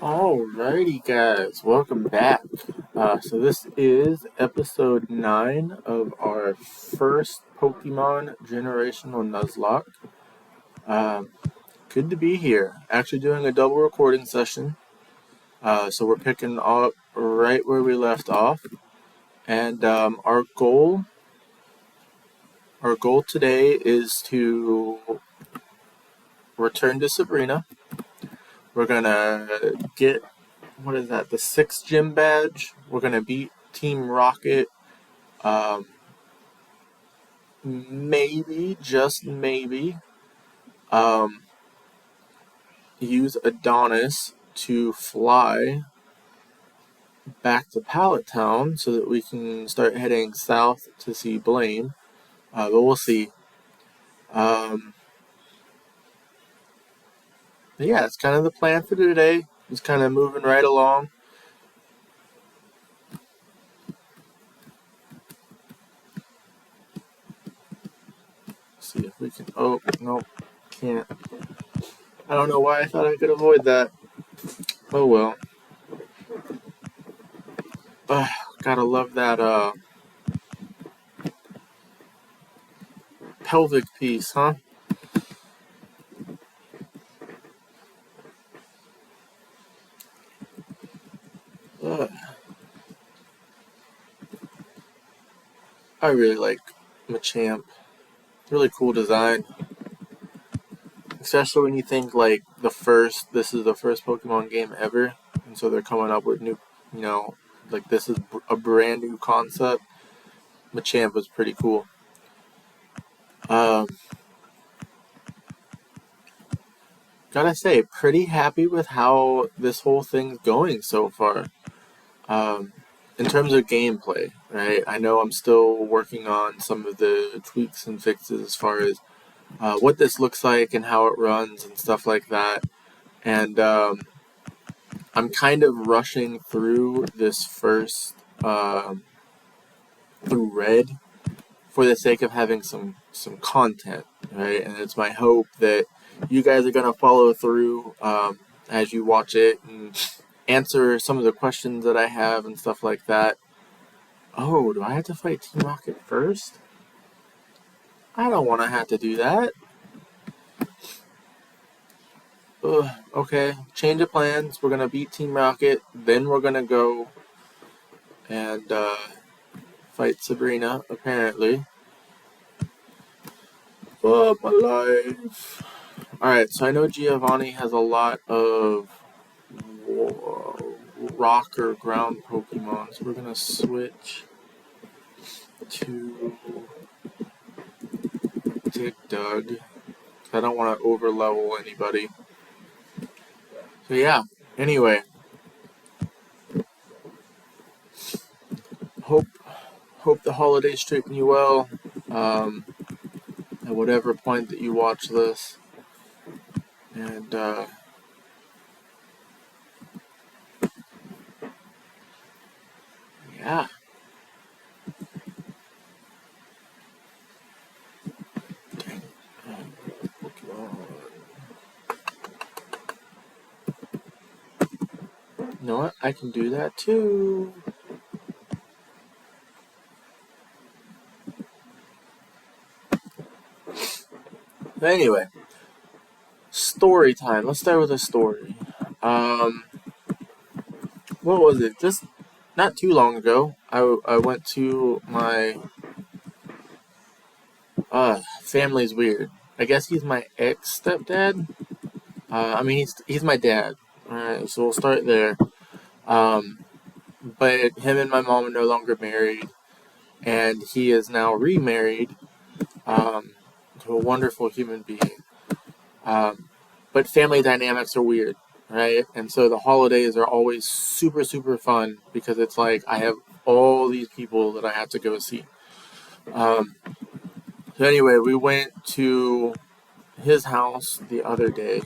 Alrighty, guys, welcome back. So this is episode 9 of our first Pokemon Generational Nuzlocke. Good to be here. Actually doing a double recording session. So we're picking up right where we left off. And our goal today is to return to Sabrina. We're gonna get, what is that, the 6th gym badge. We're gonna beat Team Rocket. Maybe, just maybe, use Adonis to fly back to Pallet Town so that we can start heading south to see Blaine. But we'll see. But yeah, it's kind of the plan for today. Just kind of moving right along. See if we can. Oh, no, can't. I don't know why I thought I could avoid that. Oh well. Gotta love that pelvic piece, huh? I really like Machamp. Really cool design. Especially when you think like this is the first Pokemon game ever, and so they're coming up with new, like this is a brand new concept. Machamp was pretty cool. Gotta say, pretty happy with how this whole thing's going so far. In terms of gameplay, right? I know I'm still working on some of the tweaks and fixes as far as what this looks like and how it runs and stuff like that. And I'm kind of rushing through this first through red for the sake of having some content, right? And it's my hope that you guys are gonna follow through as you watch it and answer some of the questions that I have and stuff like that. Oh, do I have to fight Team Rocket first? I don't want to have to do that. Ugh, okay, change of plans. We're gonna beat Team Rocket, then we're gonna go and fight Sabrina, apparently. Oh, my life. Alright, so I know Giovanni has a lot of rock or ground Pokemon, so we're gonna switch to Dig Dug. I don't want to overlevel anybody. So yeah, anyway. Hope the holidays treating you well. At whatever point that you watch this. And yeah. Dang. Pokemon. You know what? I can do that too. But anyway, story time. Let's start with a story. What was it? Just not too long ago, I went to my family's weird. I guess he's my ex stepdad. I mean he's my dad. Alright, so we'll start there. But him and my mom are no longer married, and he is now remarried to a wonderful human being. But family dynamics are weird, right? And so the holidays are always super, super fun because it's like I have all these people that I have to go see. So anyway, we went to his house the other day,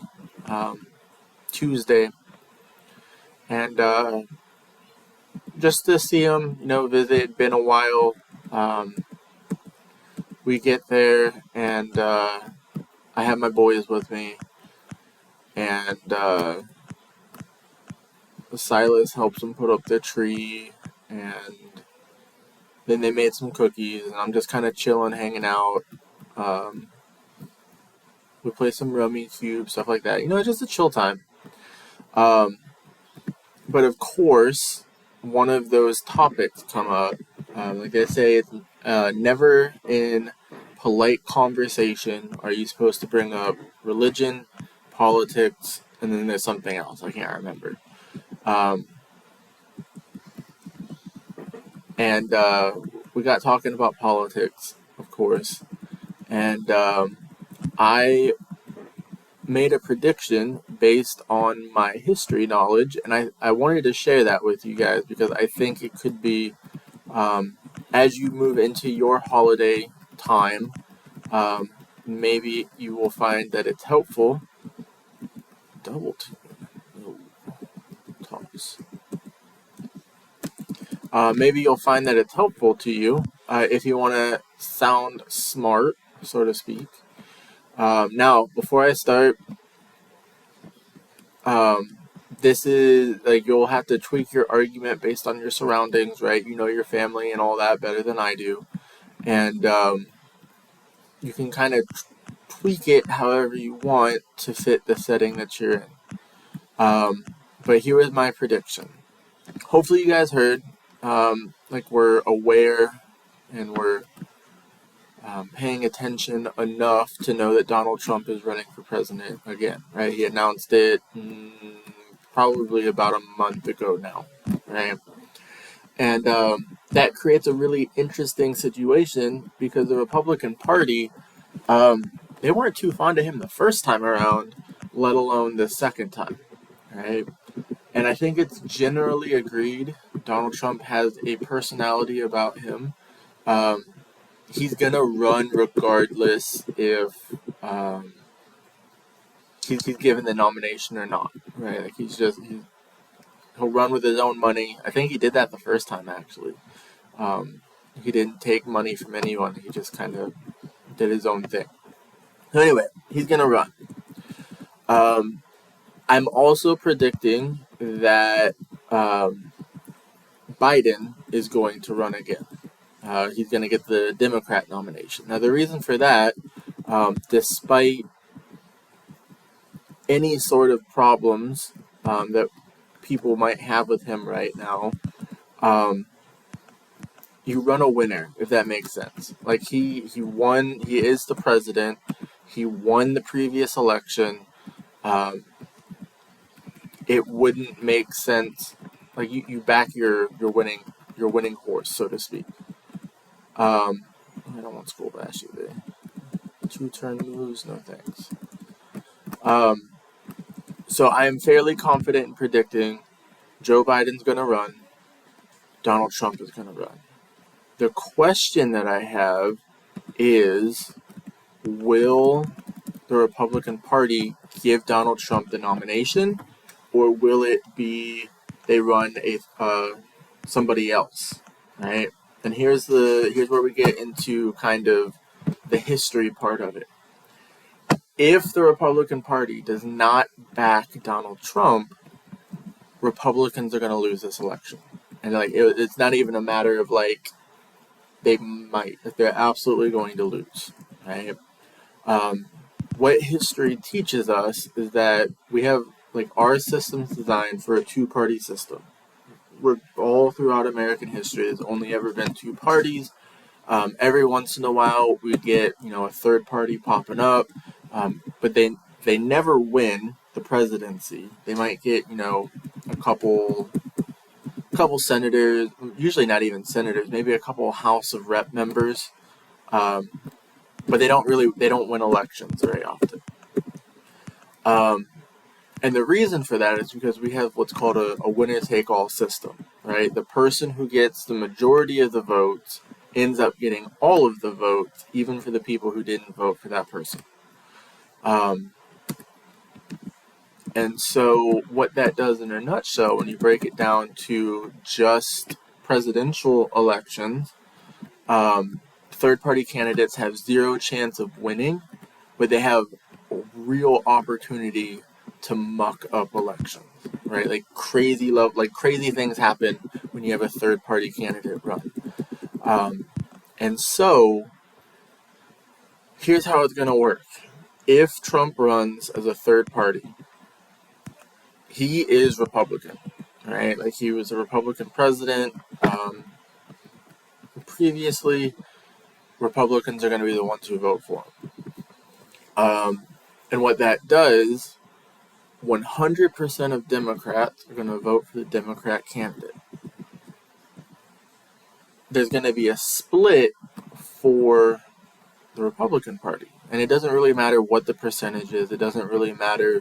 Tuesday, and just to see him, visit. It'd been a while. We get there, and I have my boys with me, and Silas helps them put up the tree, and then they made some cookies, and I'm just kind of chilling, hanging out. We play some Rummy Cube, stuff like that. Just a chill time. But of course, one of those topics come up. Like they say, it's never in polite conversation are you supposed to bring up religion, politics, and then there's something else. I can't remember. And we got talking about politics, of course. And I made a prediction based on my history knowledge, and I wanted to share that with you guys because I think it could be, as you move into your holiday time, maybe you will find that it's helpful. Double toss. Maybe you'll find that it's helpful to you if you want to sound smart, so to speak. Now, before I start, this is like you'll have to tweak your argument based on your surroundings, right? You know your family and all that better than I do, and you can kind of tweak it however you want to fit the setting that you're in. But here is my prediction. Hopefully, you guys heard. Like we're aware and we're paying attention enough to know that Donald Trump is running for president again, right? He announced it probably about a month ago now, right? And that creates a really interesting situation because the Republican Party, they weren't too fond of him the first time around, let alone the second time, right? And I think it's generally agreed Donald Trump has a personality about him. He's going to run regardless if he's given the nomination or not, right? Like he'll run with his own money. I think he did that the first time, actually. He didn't take money from anyone. He just kind of did his own thing. So anyway, he's going to run. I'm also predicting that Biden is going to run again. He's going to get the Democrat nomination. Now, the reason for that, despite any sort of problems that people might have with him right now, you run a winner, if that makes sense. Like, he won, he is the president, he won the previous election. It wouldn't make sense, like, you back your winning horse, so to speak. I don't want School Bash either. 2-turn moves, no thanks. So I am fairly confident in predicting Joe Biden's going to run, Donald Trump is going to run. The question that I have is, will the Republican Party give Donald Trump the nomination, or will it be they run somebody else, right? And here's where we get into kind of the history part of it. If the Republican Party does not back Donald Trump, Republicans are going to lose this election. And it's not even a matter of they might. They're absolutely going to lose, right? What history teaches us is that we have our system's designed for a two-party system. We're all throughout American history. There's only ever been two parties. Every once in a while, we get a third party popping up, but they never win the presidency. They might get a couple senators, usually not even senators, maybe a couple House of Rep members, but they don't win elections very often. And the reason for that is because we have what's called a winner-take-all system, right? The person who gets the majority of the votes ends up getting all of the votes, even for the people who didn't vote for that person. And so what that does in a nutshell, when you break it down to just presidential elections, third-party candidates have zero chance of winning, but they have a real opportunity to muck up elections, right? Like crazy things happen when you have a third party candidate run. And so here's how it's going to work. If Trump runs as a third party, he is Republican, right? Like he was a Republican president. Previously, Republicans are going to be the ones who vote for him. And what that does, 100% of Democrats are going to vote for the Democrat candidate. There's going to be a split for the Republican Party. And it doesn't really matter what the percentage is. It doesn't really matter,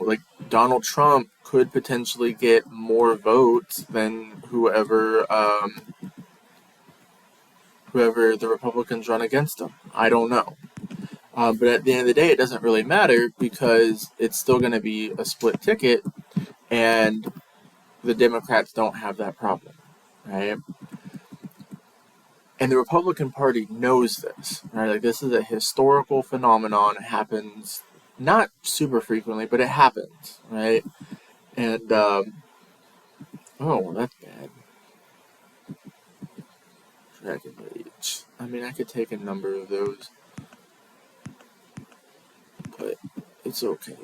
like Donald Trump could potentially get more votes than whoever the Republicans run against him. I don't know. But at the end of the day, it doesn't really matter because it's still going to be a split ticket, and the Democrats don't have that problem, right? And the Republican Party knows this, right? Like this is a historical phenomenon. It happens not super frequently, but it happens, right? And oh, that's bad. Dragon Rage. I mean, I could take a number of those, but it's okay.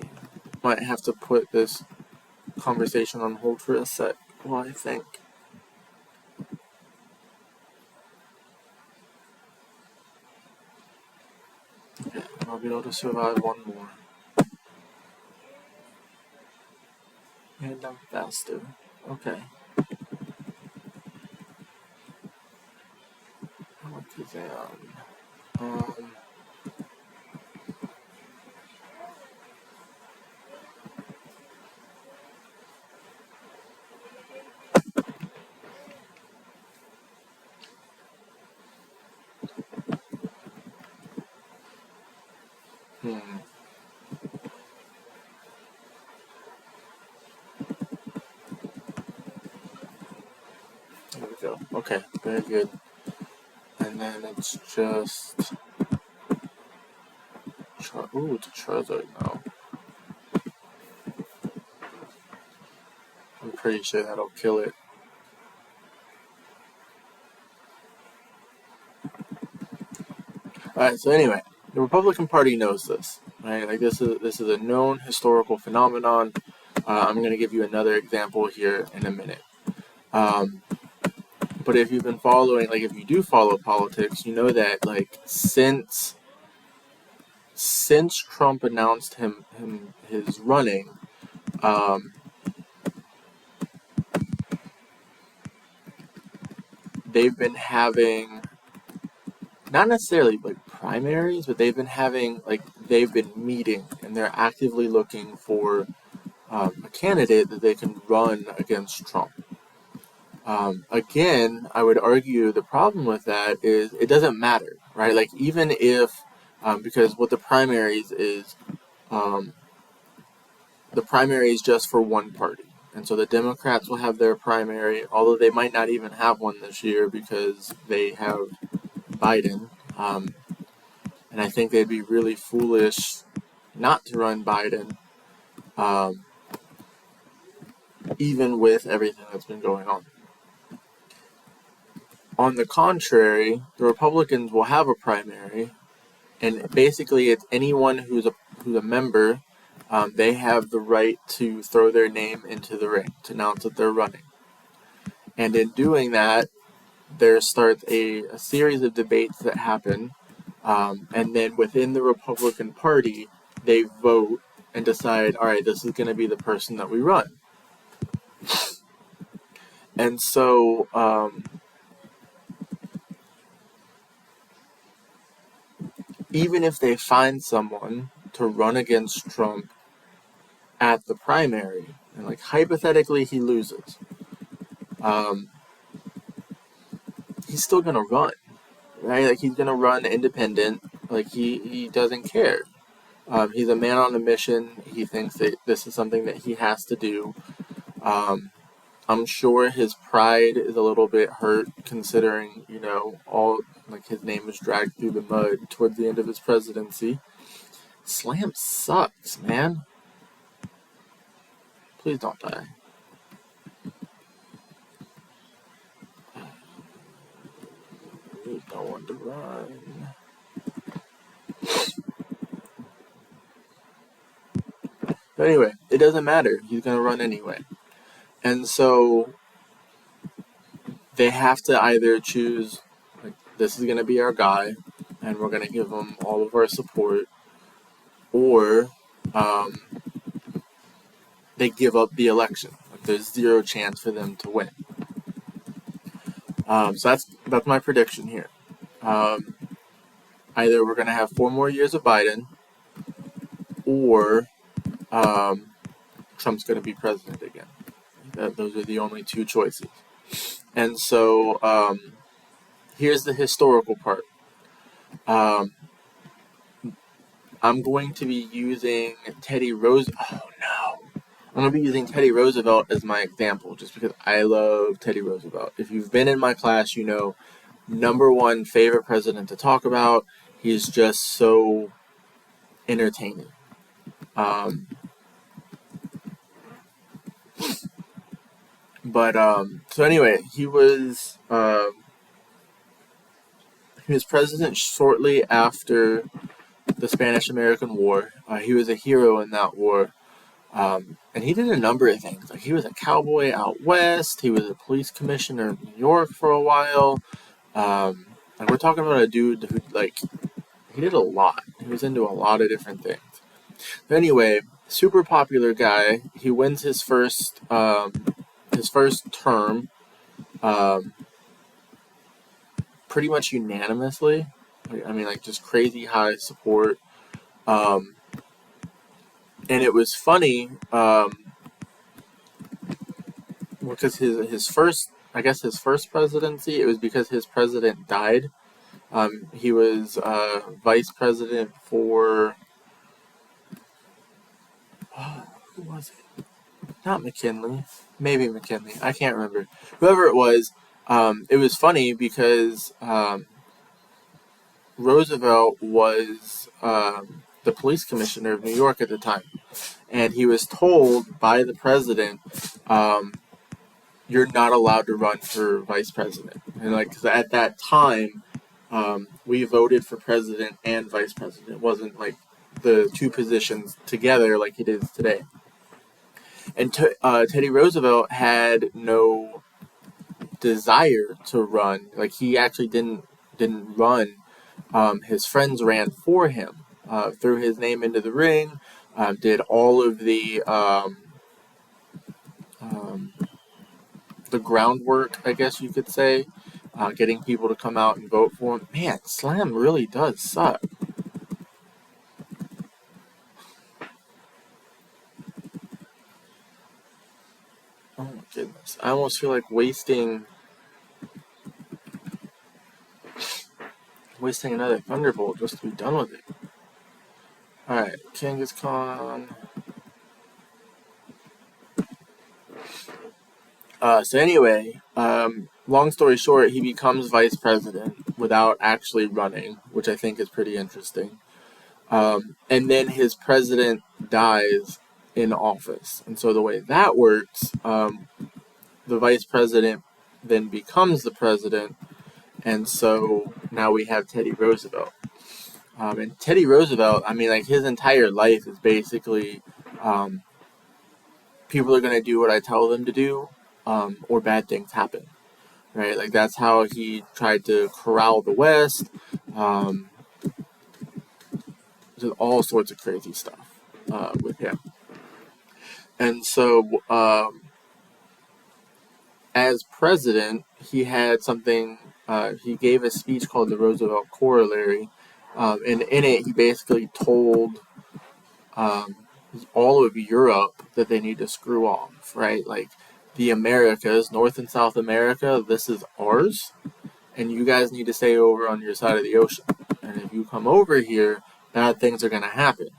Might have to put this conversation on hold for a sec while I think. Okay, I'll be able to survive one more. And I'm faster. Okay. Um, There we go. Okay, very good. And then it's just... Ooh, it's a Charizard now. I'm pretty sure that'll kill it. Alright, so anyway, the Republican Party knows this, right? Like this is a known historical phenomenon. I'm going to give you another example here in a minute. But if you've been following, like if you do follow politics, you know that like since Trump announced his running, they've been having not necessarily like primaries, but they've been meeting and they're actively looking for a candidate that they can run against Trump. Again, I would argue the problem with that is it doesn't matter, right? Like even if, because what the primaries is just for one party. And so the Democrats will have their primary, although they might not even have one this year because they have Biden. And I think they'd be really foolish not to run Biden, even with everything that's been going on. On the contrary, the Republicans will have a primary, and basically it's anyone who's a member. They have the right to throw their name into the ring to announce that they're running. And in doing that, there starts a series of debates that happen, and then within the Republican Party, they vote and decide, all right, this is going to be the person that we run. And so, even if they find someone to run against Trump at the primary, and like hypothetically he loses, he's still going to run, right? Like he's going to run independent. Like he doesn't care. He's a man on a mission. He thinks that this is something that he has to do. I'm sure his pride is a little bit hurt considering, all like his name was dragged through the mud towards the end of his presidency. Slam sucks, man. Please don't die. There's no one to run. But anyway, it doesn't matter. He's going to run anyway. And so they have to either choose, like, this is going to be our guy, and we're going to give him all of our support, or they give up the election. Like, there's zero chance for them to win. So that's my prediction here. Either we're going to have 4 more years of Biden, or Trump's going to be president again. Those are the only 2 choices. And so here's the historical part. I'm going to be using Teddy Roosevelt. Oh no. I'm going to be using Teddy Roosevelt as my example just because I love Teddy Roosevelt. If you've been in my class, you know, #1 favorite president to talk about. He's just so entertaining. So anyway, he was president shortly after the Spanish-American War. He was a hero in that war. And he did a number of things. Like, he was a cowboy out west. He was a police commissioner in New York for a while. And we're talking about a dude who, like, he did a lot. He was into a lot of different things. But anyway, super popular guy. He wins his first term, pretty much unanimously. I mean, like, just crazy high support. And it was funny, because his first presidency, it was because his president died. He was vice president for who was it? Not McKinley, maybe McKinley. I can't remember. Whoever it was funny because Roosevelt was the police commissioner of New York at the time, and he was told by the president, you're not allowed to run for vice president. And, like, 'cause at that time, we voted for president and vice president. It wasn't like the 2 positions together like it is today. And Teddy Roosevelt had no desire to run. Like, he actually didn't run. His friends ran for him, threw his name into the ring, did all of the groundwork, I guess you could say, getting people to come out and vote for him. Man, Slam really does suck. Oh my goodness. I almost feel like wasting another Thunderbolt just to be done with it. Alright, Genghis Khan. So anyway, long story short, he becomes vice president without actually running, which I think is pretty interesting. And then his president dies in office. And so the way that works, the vice president then becomes the president, and so now we have Teddy Roosevelt. And Teddy Roosevelt, I mean, like, his entire life is basically people are going to do what I tell them to do, or bad things happen, right? Like, that's how he tried to corral the West, just all sorts of crazy stuff with him. And so, as president, he had something, he gave a speech called the Roosevelt Corollary, and in it, he basically told all of Europe that they need to screw off, right? Like, the Americas, North and South America, this is ours, and you guys need to stay over on your side of the ocean. And if you come over here, bad things are going to happen.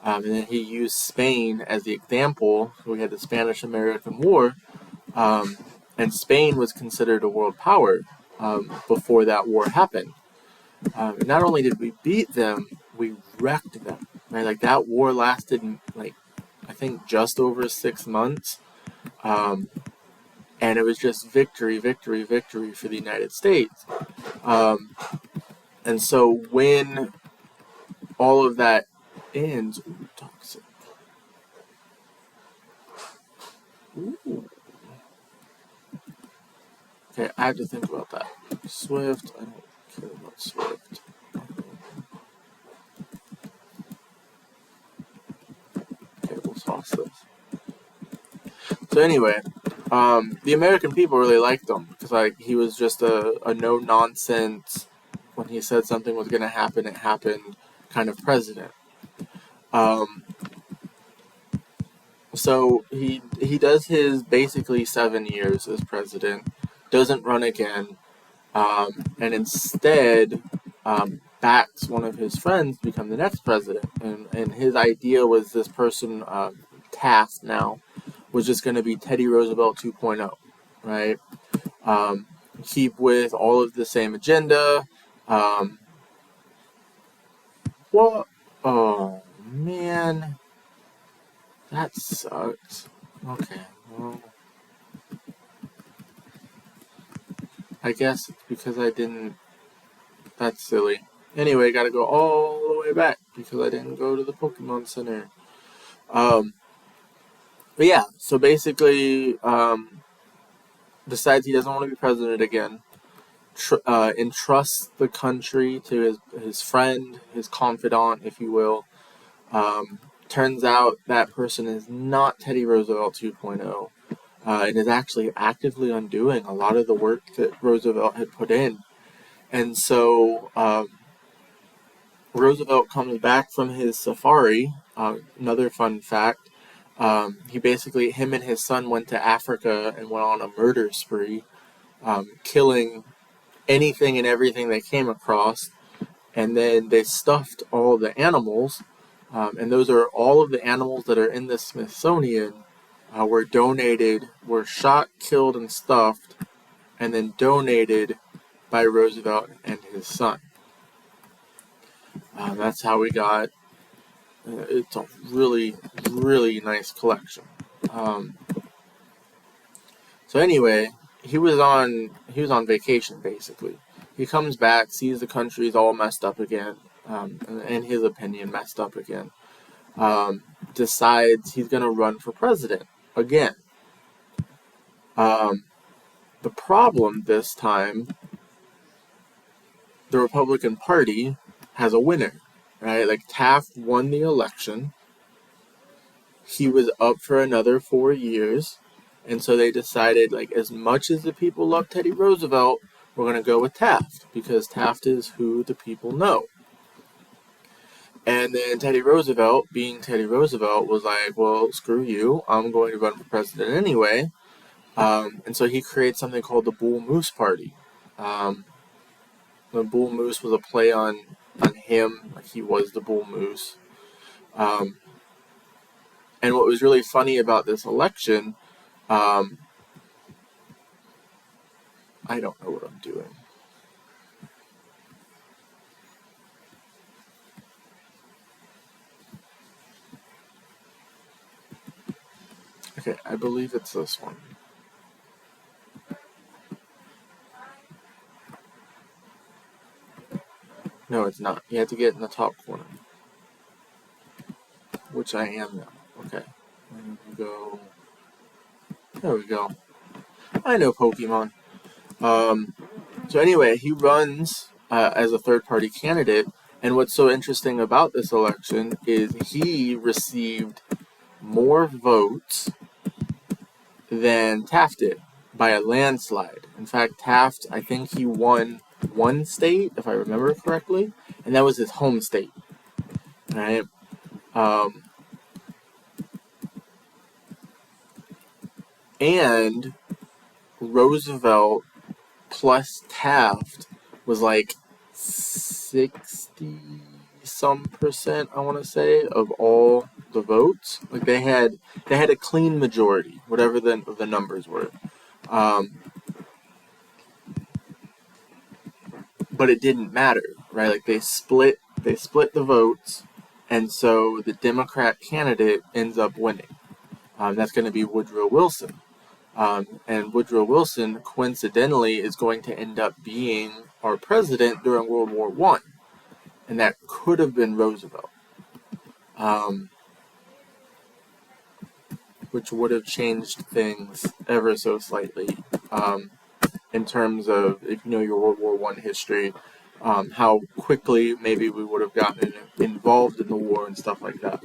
And then he used Spain as the example. We had the Spanish-American War, and Spain was considered a world power before that war happened. Not only did we beat them, we wrecked them. Right? Like, that war lasted, like, I think think, just over 6 months. And it was just victory, victory, victory for the United States. And so when all of that ends, ooh, toxic. Ooh. Okay, I have to think about that. Swift, I don't care about Swift. Okay, we'll toss this. So anyway, the American people really liked him because he was just a no nonsense. When he said something was going to happen, it happened kind of president. So he does his basically 7 years as president, doesn't run again, and instead backs one of his friends to become the next president. And his idea was this person, Taft now, was just going to be Teddy Roosevelt 2.0, right? Keep with all of the same agenda. Well, oh man, that sucks. Okay, well, I guess it's because I didn't. That's silly. Anyway, gotta go all the way back because I didn't go to the Pokemon Center. But yeah, so basically, decides he doesn't want to be president again. Entrusts the country to his friend, his confidant, if you will. Turns out that person is not Teddy Roosevelt 2.0, and is actually actively undoing a lot of the work that Roosevelt had put in. And so Roosevelt comes back from his safari. Another fun fact, him and his son went to Africa and went on a murder spree, killing anything and everything they came across. And then they stuffed all the animals, and those are all of the animals that are in the Smithsonian, were shot, killed, and stuffed, and then donated by Roosevelt and his son. That's how we got. It's a really, really nice collection. So anyway, he was on vacation basically. He comes back, sees the country's all messed up again, in his opinion, messed up again. Decides he's going to run for president again. The problem this time, the Republican Party has a winner, right? Like Taft won the election. He was up for another 4 years. And so they decided, like, as much as the people love Teddy Roosevelt, we're going to go with Taft because Taft is who the people know. And then Teddy Roosevelt, being Teddy Roosevelt, was like, well, screw you. I'm going to run for president anyway. And so he created something called the Bull Moose Party. The Bull Moose was a play on him. Like he was the Bull Moose. And what was really funny about this election, I don't know what I'm doing. Okay, I believe it's this one. No, it's not. You have to get in the top corner. Which I am now. Okay. There we go. There we go. I know Pokemon. So anyway, he runs as a third-party candidate, and what's so interesting about this election is he received more votes than Taft did by a landslide. In fact, Taft, I think he won one state, if I remember correctly, and that was his home state. Right? And Roosevelt plus Taft was like 60 some percent, I want to say, of all the votes. Like they had a clean majority, whatever the numbers were. But it didn't matter, right? Like they split the votes, And so the Democrat candidate ends up winning. That's going to be Woodrow Wilson. And Woodrow Wilson, coincidentally, is going to end up being our president during World War I. And that could have been Roosevelt, which would have changed things ever so slightly in terms of, if you know your World War I history, how quickly maybe we would have gotten involved in the war and stuff like that.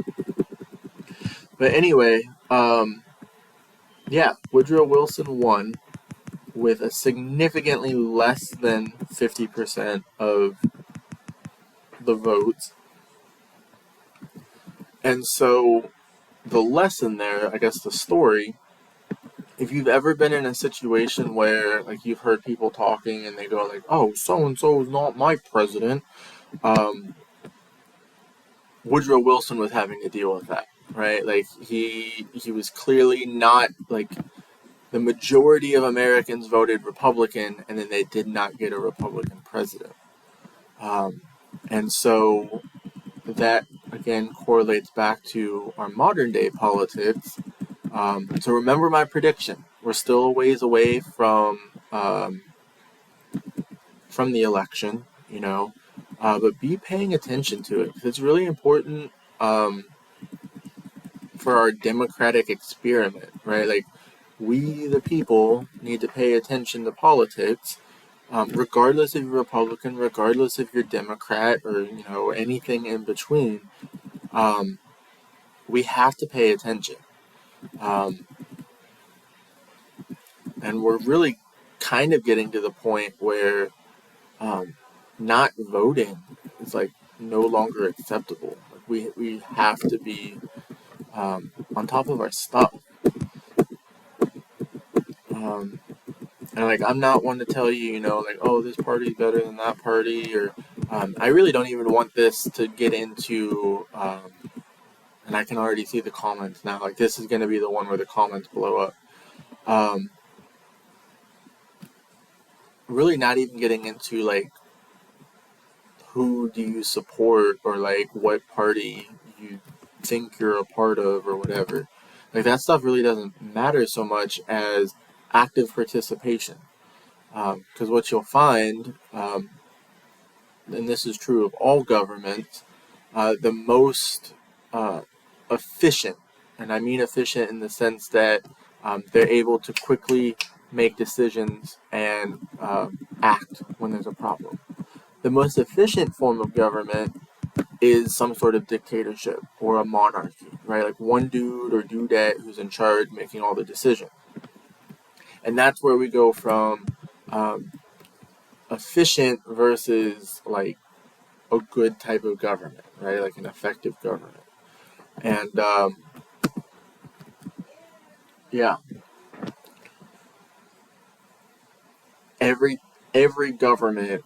But anyway, yeah, Woodrow Wilson won with a significantly less than 50% of the votes. And so the lesson there, I guess the story, if you've ever been in a situation where like you've heard people talking and they go like, oh, so-and-so is not my president, Woodrow Wilson was having to deal with that, right? Like he was clearly not like the majority of Americans voted Republican, and then they did not get a Republican president. And so that, again, correlates back to our modern day politics. So remember my prediction. We're still a ways away from the election, but be paying attention to it. It's really important for our democratic experiment, right? Like, we, the people, need to pay attention to politics, regardless if you're Republican, regardless if you're Democrat, or anything in between. We have to pay attention, and we're really kind of getting to the point where not voting is like no longer acceptable. Like we have to be on top of our stuff. And like, I'm not one to tell you, like, oh, this party's better than that party, or I really don't even want this to get into, and I can already see the comments now. Like, this is going to be the one where the comments blow up. Really not even getting into, like, who do you support, or like what party you think you're a part of, or whatever. Like, that stuff really doesn't matter so much as active participation. Because what you'll find, and this is true of all governments, the most efficient, and I mean efficient in the sense that they're able to quickly make decisions and act when there's a problem. The most efficient form of government is some sort of dictatorship or a monarchy, right? Like one dude or dudette who's in charge making all the decisions. And that's where we go from efficient versus like a good type of government, right? Like an effective government. And yeah, every government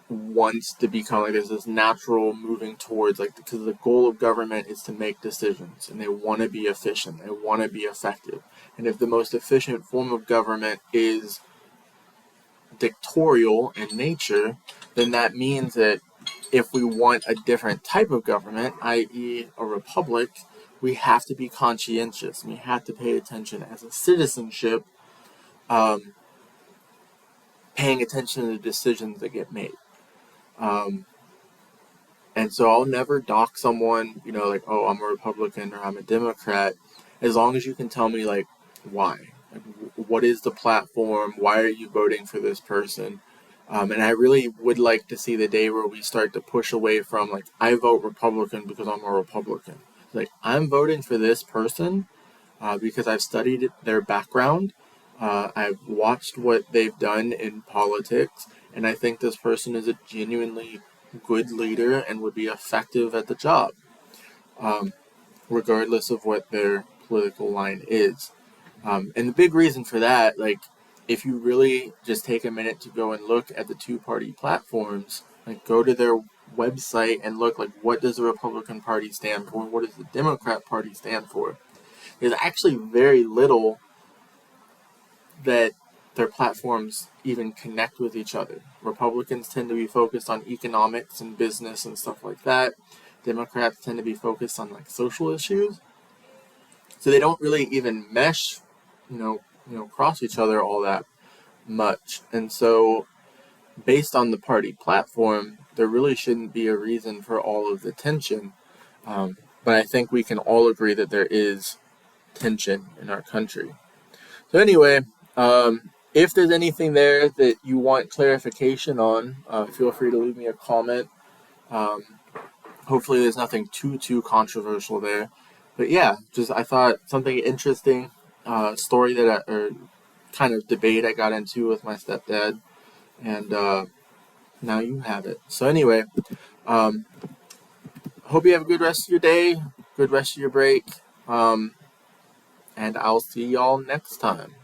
wants to become like there's this natural moving towards like, because the goal of government is to make decisions, and they want to be efficient, they want to be effective. And if the most efficient form of government is dictatorial in nature, then that means that if we want a different type of government, i.e. a republic, we have to be conscientious. We have to pay attention as a citizenship, paying attention to the decisions that get made. And so I'll never dock someone, like, oh, I'm a Republican or I'm a Democrat, as long as you can tell me, like, why. Like, what is the platform? Why are you voting for this person? And I really would like to see the day where we start to push away from, like, I vote Republican because I'm a Republican. Like, I'm voting for this person because I've studied their background. I've watched what they've done in politics, and I think this person is a genuinely good leader and would be effective at the job, regardless of what their political line is. And the big reason for that, like, if you really just take a minute to go and look at the two-party platforms, like, go to their website and look, like, what does the Republican Party stand for? What does the Democrat Party stand for? There's actually very little that their platforms even connect with each other. Republicans tend to be focused on economics and business and stuff like that. Democrats tend to be focused on like social issues, so they don't really even mesh, cross each other all that much. And so, based on the party platform, there really shouldn't be a reason for all of the tension. But I think we can all agree that there is tension in our country. So anyway, if there's anything there that you want clarification on, feel free to leave me a comment. Hopefully there's nothing too controversial there. But yeah, just I thought something interesting, story or kind of debate I got into with my stepdad, and now you have it. So anyway, hope you have a good rest of your day, good rest of your break, and I'll see y'all next time.